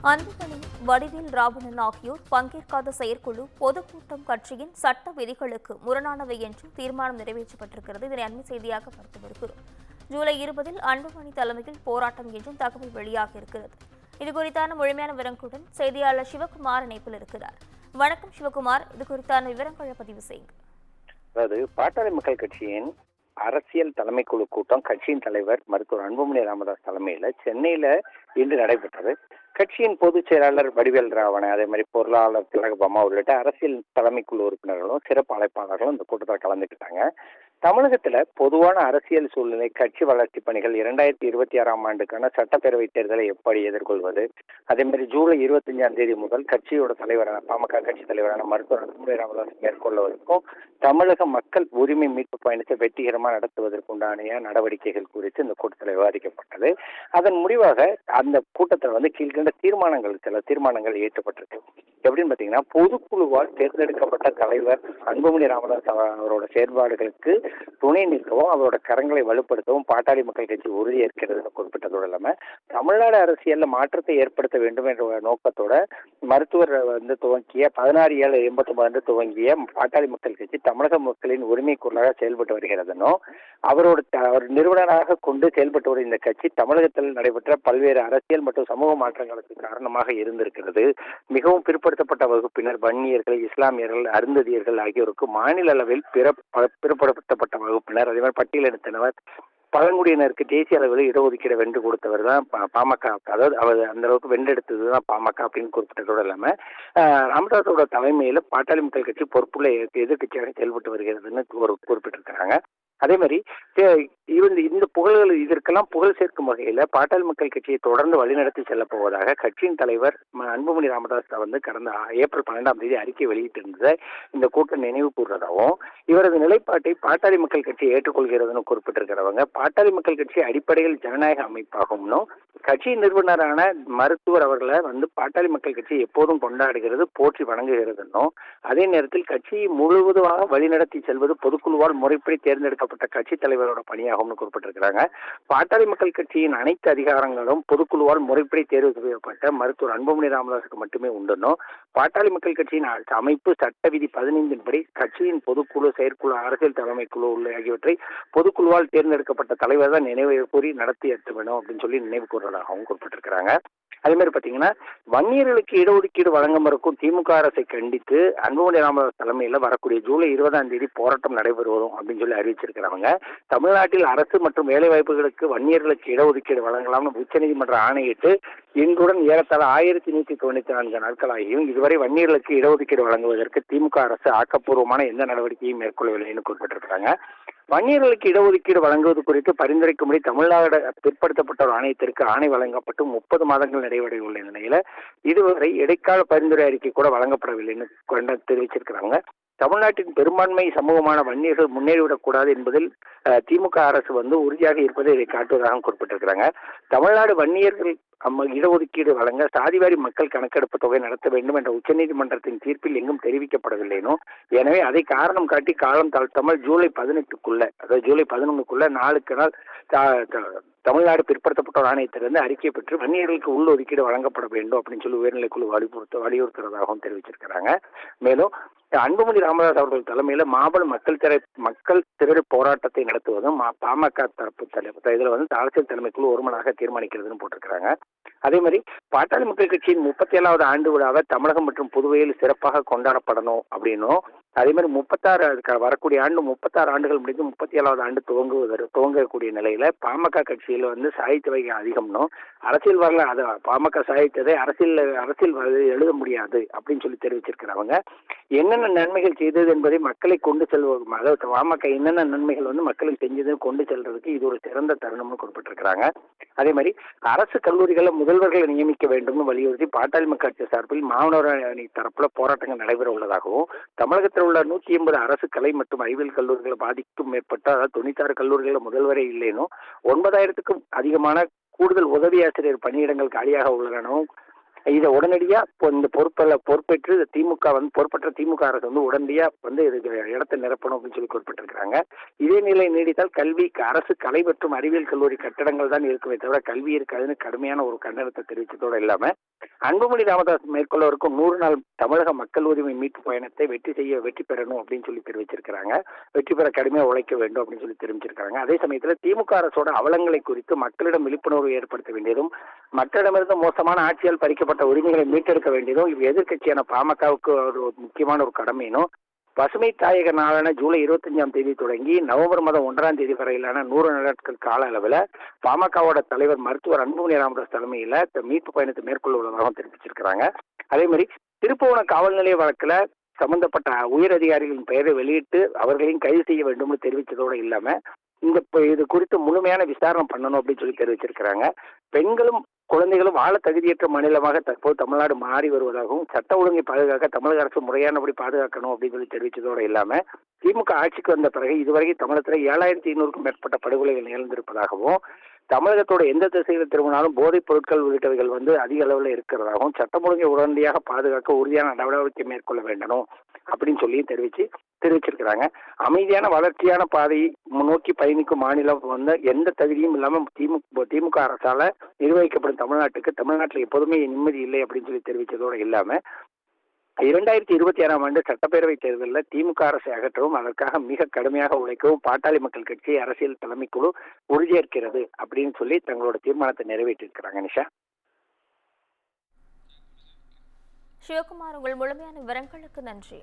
அன்புமணி, வடிவேல் ராவணன் ஆகியோர் பங்கேற்காத செயற்குழு பொதுக்கூட்டம் கட்சியின் சட்ட விதிகளுக்கு முரணானவை என்று தீர்மானம் நிறைவேற்றப்பட்டிருக்கிறது. இதனை அண்மை செய்தியாக பார்த்து வருகிறோம். ஜூலை 20 அன்புமணி தலைமையில் போராட்டம் என்றும் தகவல் வெளியாக இருக்கிறது. இதுகுறித்தான முழுமையான விவரங்களுடன் செய்தியாளர் சிவகுமார் இணைப்பில் இருக்கிறார். வணக்கம் சிவகுமார், இது குறித்தான விவரங்களை பதிவு செய்யுங்க. அதாவது பாட்டாளி மக்கள் கட்சியின் அரசியல் தலைமைக்குழு கூட்டம் கட்சியின் தலைவர் மருத்துவர் அன்புமணி ராமதாஸ் தலைமையில சென்னையில இன்று நடைபெற்றது. கட்சியின் பொதுச் செயலாளர் வடிவேல் ராவணன், அதே மாதிரி பொருளாளர் திலகபாமா உள்ளிட்ட அரசியல் தலைமைக்குழு உறுப்பினர்களும் சிறப்பு அழைப்பாளர்களும் இந்த கூட்டத்தில் கலந்துக்கிட்டாங்க. தமிழகத்துல பொதுவான அரசியல் சூழ்நிலை, கட்சி வளர்ச்சி பணிகள், 2026ஆம் ஆண்டுக்கான சட்டப்பேரவை தேர்தலை எப்படி எதிர்கொள்வது, அதே மாதிரி ஜூலை 25 முதல் கட்சியோட தலைவரான பாமக கட்சி தலைவரான மருத்துவர் அன்புமணி ராமதாஸ் மேற்கொள்வதற்கும் தமிழக மக்கள் உரிமை மீட்பு பயணத்தை வெற்றிகரமாக நடத்துவதற்குண்டான நடவடிக்கைகள் குறித்து இந்த கூட்டத்தில் விவாதிக்கப்பட்டது. அதன் முடிவாக அந்த கூட்டத்தில் கீழ்கண்ட சில தீர்மானங்கள் இயற்றப்பட்டிருக்கு. எப்படின்னு பாத்தீங்கன்னா, பொதுக்குழுவால் தேர்ந்தெடுக்கப்பட்ட தலைவர் அன்புமணி ராமதாஸ் அவரோட செயற்பாடுகளுக்கு துணை நிற்கவும் அவரோட கரங்களை வலுப்படுத்தவும் பாட்டாளி மக்கள் கட்சி உறுதியேற்கிறது குறிப்பிட்டதோடு இல்லாம தமிழ்நாடு அரசியல்ல மாற்றத்தை ஏற்படுத்த வேண்டும் என்ற நோக்கத்தோட மருத்துவர் துவங்கிய 16/7/89 துவங்கிய பாட்டாளி மக்கள் கட்சி தமிழக மக்களின் உரிமை குரலாக செயல்பட்டு வருகிறதுனோ அவர் நிறுவனராக கொண்டு செயல்பட்டு வரும் இந்த கட்சி தமிழகத்தில் நடைபெற்ற பல்வேறு அரசியல் மற்றும் சமூக மாற்றங்களுக்கு காரணமாக இருந்திருக்கிறது. மிகவும் பிற்படுத்தப்பட்ட வகுப்பினர், வன்னியர்கள், இஸ்லாமியர்கள், அருந்ததியர்கள் ஆகியோருக்கு மாநில அளவில் பிற்படுத்தப்பட்ட வகுப்பினர், அதே மாதிரி பட்டியலினத்தினர், பழங்குடியினருக்கு தேசிய அளவில் இடஒதுக்கீடு வென்று கொடுத்தவர் தான் பாமக. அதாவது அவர் அந்த அளவுக்கு வென்றெடுத்தது தான் பாமக அப்படின்னு குறிப்பிட்டதோடு இல்லாம ராமதாஸோட தலைமையில பாட்டாளி மக்கள் கட்சி பொறுப்புள்ள எதிர்கட்சியாக செயல்பட்டு வருகிறதுன்னு குறிப்பிட்டிருக்கிறாங்க. அதே மாதிரி இந்த புகழ்கள் இதற்கெல்லாம் புகழ் சேர்க்கும் வகையில பாட்டாளி மக்கள் கட்சியை தொடர்ந்து வழிநடத்தி செல்ல போவதாக கட்சியின் தலைவர் அன்புமணி ராமதாஸ் கடந்த ஏப்ரல் 12 அறிக்கை வெளியிட்டிருந்ததை இந்த கூட்டம் நினைவு கூறுறதாகவும், இவரது நிலைப்பாட்டை பாட்டாளி மக்கள் கட்சி ஏற்றுக்கொள்கிறதுன்னு குறிப்பிட்டிருக்கிறவங்க, பாட்டாளி மக்கள் கட்சி அடிப்படையில் ஜனநாயக அமைப்பாகும்னும் கட்சியின் நிறுவனரான மருத்துவர் அவர்களை பாட்டாளி மக்கள் கட்சி எப்போதும் கொண்டாடுகிறது, போற்றி வணங்குகிறதுன்னும், அதே நேரத்தில் கட்சியை முழுவதுமாக வழிநடத்தி செல்வது பொதுக்குழுவால் முறைப்படி தேர்ந்தெடுக்கப்பட்ட கட்சி தலைவரோட பணியாகும்னு குறிப்பிட்டிருக்கிறாங்க. பாட்டாளி மக்கள் கட்சியின் அனைத்து அதிகாரங்களும் பொதுக்குழுவால் முறைப்படி தேர்வு செய்யப்பட்ட மருத்துவர் அன்புமணி ராமதாஸுக்கு மட்டுமே உண்டுன்னும், பாட்டாளி மக்கள் கட்சியின் அமைப்பு சட்ட விதி 15 படி கட்சியின் பொதுக்குழு, செயற்குழு, அரசியல் தலைமைக்குழு ஆகியவற்றை பொதுக்குழுவால் தேர்ந்தெடுக்கப்பட்ட தலைவர் தான் நினைவு கூறி நடத்தி ஏற்ற வேணும் அப்படின்னு சொல்லி நினைவு கூறுவதாகவும் குறிப்பிட்டிருக்கிறாங்க. அதே மாதிரி பாத்தீங்கன்னா, வன்னியர்களுக்கு இடஒதுக்கீடு வழங்க மறுக்கும் திமுக அரசை கண்டித்து அன்புமணி ராமதாஸ் தலைமையில வரக்கூடிய ஜூலை 20 போராட்டம் நடைபெறுவதும் அப்படின்னு சொல்லி அறிவிச்சிருக்கிறவங்க, தமிழ்நாட்டில் அரசு மற்றும் வேலை வாய்ப்புகளுக்கு வன்னியர்களுக்கு இடஒதுக்கீடு வழங்கலாம்னு உச்சநீதிமன்றம் ஆணையிட்டு இன்றுடன் ஏறத்தாழ 1194 நாட்களாகியும் இதுவரை வன்னியர்களுக்கு இடஒதுக்கீடு வழங்குவதற்கு திமுக அரசு ஆக்கப்பூர்வமான எந்த நடவடிக்கையும் மேற்கொள்ளவில்லைன்னு குறிப்பிட்டிருக்கிறாங்க. வன்னியர்களுக்கு இடஒதுக்கீடு வழங்குவது குறித்து பரிந்துரைக்கும்படி தமிழ்நாடு பிற்படுத்தப்பட்டோர் ஆணையத்திற்கு ஆணை வழங்கப்பட்டு 30 மாதங்கள் நிறைவடைய உள்ள நிலையில இதுவரை இடைக்கால பரிந்துரை அறிக்கை கூட வழங்கப்படவில்லைன்னு தெரிவிச்சிருக்கிறாங்க. தமிழ்நாட்டின் பெரும்பான்மை சமூகமான வன்னியர்கள் முன்னேறிவிடக்கூடாது என்பதில் திமுக அரசு உறுதியாக இருப்பதை இதை காட்டுவதாக குறிப்பிட்டிருக்கிறாங்க. தமிழ்நாடு வன்னியர்கள் இடஒதுக்கீடு வழங்க சாதிவாரி மக்கள் கணக்கெடுப்பு தொகை நடத்த வேண்டும் என்ற உச்சநீதிமன்றத்தின் தீர்ப்பில் எங்கும் தெரிவிக்கப்படவில்லைனோ, எனவே அதை காரணம் காட்டி காலம் தாழ்த்தாமல் ஜூலை 18க்குள்ள, அதாவது ஜூலை 11க்குள்ள நாளுக்கு நாள் தமிழ்நாடு பிற்படுத்தப்பட்டோர் ஆணையத்திலிருந்து அறிக்கை பெற்று வன்னியர்களுக்கு உள் ஒதுக்கீடு வழங்கப்பட வேண்டும் அப்படின்னு சொல்லி உயர்நிலைக்குழு வலியுறுத்துறதாகவும் தெரிவிச்சிருக்கிறாங்க. மேலும் அன்புமணி ராமதாஸ் அவர்கள் தலைமையில மாபெரும் மக்கள் திரள் போராட்டத்தை நடத்துவதும் பாமக தரப்பு இதுல அரசியல் தலைமைக்குழு ஒருமனாக தீர்மானிக்கிறதுன்னு போட்டிருக்கிறாங்க. அதே மாதிரி பாட்டாளி மக்கள் கட்சியின் 37வது ஆண்டு விழாவை தமிழகம் மற்றும் புதுவையில் சிறப்பாக கொண்டாடப்படணும் அப்படின்னும், அதே மாதிரி 36 வரக்கூடிய ஆண்டு 36 ஆண்டுகள் முடிந்து 37வது ஆண்டு துவங்கக்கூடிய நிலையில பாமக கட்சியில் சாகித்ய வகை அதிகம்னும், அரசியல் வரல அதை பாமக சாகித்ததை அரசியல் எழுத முடியாது அப்படின்னு சொல்லி தெரிவிச்சிருக்கிறவங்க, என்னென்ன நன்மைகள் செய்தது என்பதை மக்களை கொண்டு செல்வது, அதாவது பாமக என்னென்ன நன்மைகள் மக்களுக்கு செஞ்சது கொண்டு செல்றதுக்கு இது ஒரு சிறந்த தருணம்னு குறிப்பிட்டிருக்கிறாங்க. அதே மாதிரி அரசு கல்லூரிகளை முதல்வர்களை நியமிக்க வேண்டும்னு வலியுறுத்தி பாட்டாளி மக்கள் கட்சி சார்பில் மாணவர் அணி தரப்புல போராட்டங்கள் நடைபெற உள்ளதாகவும், தமிழகத்தில் உள்ள 180 அரசு கலை மற்றும் அறிவியல் கல்லூரிகளை பாதிக்கும் மேற்பட்ட, அதாவது 96 கல்லூரிகளில் முதல்வரே இல்லைனும், 9000க்கும் அதிகமான கூடுதல் உதவி ஆசிரியர் பணியிடங்கள் காலியாக உள்ளனவும், இதை உடனடியா இப்போ இந்த பொறுப்பேற்று திமுக பொறுப்பற்ற திமுக அரசு உடனடியா இதுக்கு இடத்தை நிரப்பணும் அப்படின்னு சொல்லி குறிப்பிட்டிருக்கிறாங்க. இதே நிலை நீடித்தால் கல்வி அரசு கலை மற்றும் அறிவியல் கல்லூரி கட்டடங்கள் தான் இருக்குமே தவிர கல்வி இருக்காதுன்னு கடுமையான ஒரு கண்டனத்தை தெரிவித்ததோடு இல்லாம அன்புமணி ராமதாஸ் மேற்கொள்ளவிருக்கும் 100 நாள் தமிழக மக்கள் உரிமை மீட்பு பயணத்தை வெற்றி பெறணும் அப்படின்னு சொல்லி தெரிவிச்சிருக்கிறாங்க. வெற்றி பெற கடுமையாக உழைக்க வேண்டும் அப்படின்னு சொல்லி தெரிவிச்சிருக்காங்க. அதே சமயத்தில் திமுக அரசோட அவலங்களை குறித்து மக்களிடம் விழிப்புணர்வு ஏற்படுத்த வேண்டியதும், மக்களிடமிருந்து மோசமான ஆட்சியால் பறிக்கப்பட்ட உரிமைகளை மீட்டெடுக்க வேண்டியதும் எதிர்க்கட்சியான பாமகவுக்கு ஒரு முக்கியமான ஒரு கடமையினும், பசுமை தாயக நாளான ஜூலை 25ஆம் தேதி தொடங்கி நவம்பர் மாதம் 1ஆம் தேதி வரையிலான 100 நாட்கள் கால அளவில் பாமகவோட தலைவர் மருத்துவர் அன்புமணி ராமதாஸ் தலைமையில் மீட்பு பயணத்தை மேற்கொள்ள உள்ளதாகவும் தெரிவிச்சிருக்கிறாங்க. அதே மாதிரி திருப்புவனம் காவல் நிலைய வழக்கில் சம்பந்தப்பட்ட உயர் அதிகாரிகளின் பெயரை வெளியிட்டு அவர்களையும் கைது செய்ய வேண்டும்னு தெரிவித்ததோடு இல்லாம இது குறித்து முழுமையான விசாரணை பண்ணணும் அப்படின்னு சொல்லி தெரிவிச்சிருக்கிறாங்க. பெண்களும் குழந்தைகளும் வாழ தகுதியற்ற மாநிலமாக தற்போது தமிழ்நாடு மாறி வருவதாகவும் சட்ட ஒழுங்கை பாதுகாக்க தமிழக அரசு முறையானபடி பாதுகாக்கணும் அப்படின்னு சொல்லி தெரிவித்ததோடு இல்லாம திமுக ஆட்சிக்கு வந்த பிறகு இதுவரைக்கும் தமிழகத்தில் 7500க்கும் மேற்பட்ட படுகொலைகள் நிகழ்ந்திருப்பதாகவும், தமிழகத்தோட எந்த திசையில் திரும்பினாலும் போதைப் பொருட்கள் உள்ளிட்டவைகள் அதிக அளவில் இருக்கிறதாகவும், சட்டம் ஒழுங்கை உடனடியாக பாதுகாக்க உறுதியான நடவடிக்கை மேற்கொள்ள வேண்டும் அப்படின்னு சொல்லி தெரிவிச்சிருக்கிறாங்க. அமைதியான வளர்ச்சியான பாதையை நோக்கி பயணிக்கும் மாநிலம் எந்த தகுதியும் இல்லாமல் திமுக அரசால நிர்வகிக்கப்படும் தமிழ்நாட்டில் எப்போதுமே நிம்மதி இல்லை அப்படின்னு சொல்லி தெரிவித்ததோடு இல்லாம 2026ஆம் ஆண்டு சட்டப்பேரவை தேர்தலில் திமுக அரசை அகற்றவும் அதற்காக மிக கடுமையாக உழைக்கவும் பாட்டாளி மக்கள் கட்சி அரசியல் தலைமைக்குழு உறுதியேற்கிறது அப்படின்னு சொல்லி தங்களோட தீர்மானத்தை நிறைவேற்றியிருக்கிறாங்க. நிஷா. சிவகுமார், உங்கள் முழுமையான விவரங்களுக்கு நன்றி.